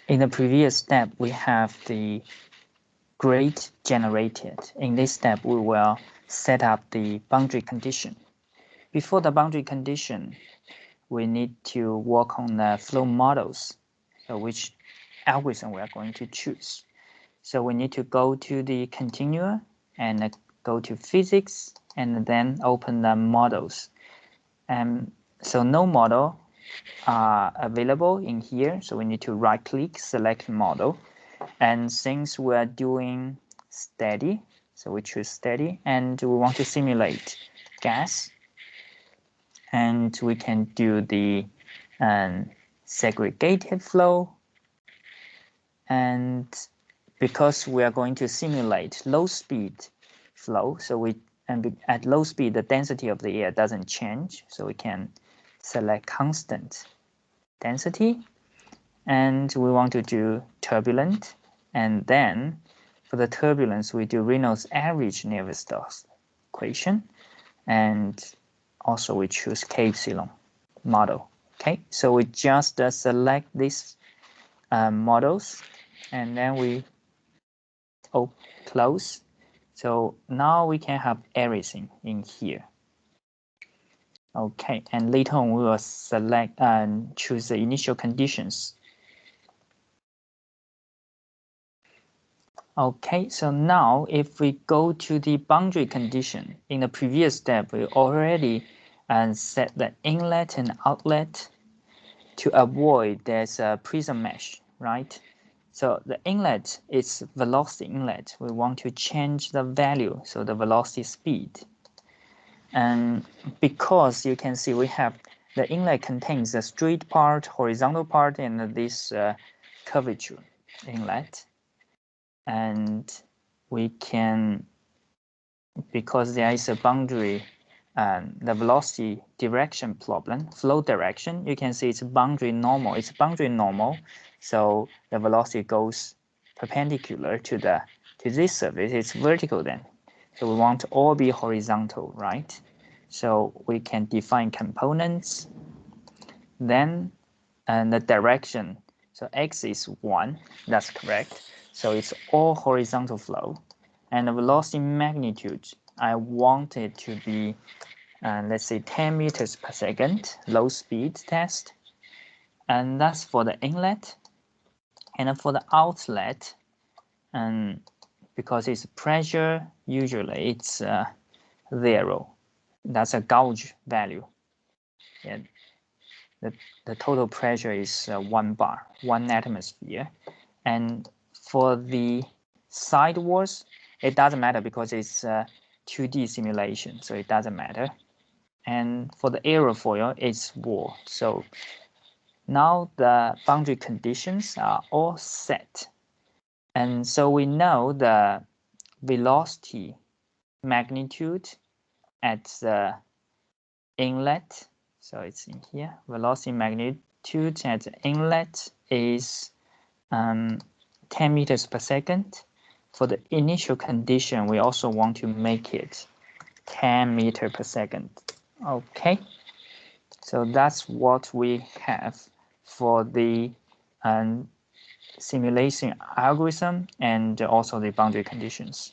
In the previous step, we have the grade generated. In this step, we will set up the boundary condition. Before the boundary condition, we need to work on the flow models, so which algorithm we are going to choose. So we need to go to the continuum and go to physics and then open the models. So no model are available in here, so we need to right click, select model. And since we're doing steady, so we choose steady, and we want to simulate gas, and we can do the segregated flow. And because we are going to simulate low speed flow, so at low speed the density of the air doesn't change, so we can select constant density, and we want to do turbulent, and then for the turbulence we do Reynolds average Navier-Stokes equation, and also we choose K epsilon model. Okay, so we just select these models, and then we close. So now we can have everything in here. Okay, and later on we will select and choose the initial conditions. Okay, so now if we go to the boundary condition, in the previous step we already set the inlet and outlet to avoid there's a prism mesh, right? So the inlet is velocity inlet. We want to change the value, so the velocity speed. And because you can see we have the inlet contains a straight part, horizontal part, and this curvature inlet. And we can, because there is a boundary, the velocity direction problem, flow direction, you can see it's boundary normal. It's boundary normal, so the velocity goes perpendicular to this surface. It's vertical then. So we want to all be horizontal, right? So we can define components. Then the direction. So x is 1. That's correct. So it's all horizontal flow. And the velocity magnitude, I want it to be, let's say, 10 meters per second, low speed test. And that's for the inlet. And for the outlet, and because it's pressure, usually it's 0. That's a gauge value. Yeah. The total pressure is 1 bar, 1 atmosphere. And for the sidewalls, it doesn't matter because it's 2D simulation, so it doesn't matter. And for the aerofoil, it's wall. So now the boundary conditions are all set. And so we know the velocity magnitude at the inlet. So it's in here. Velocity magnitude at the inlet is 10 meters per second. For the initial condition, we also want to make it 10 meters per second. Okay, so that's what we have for the simulation algorithm and also the boundary conditions.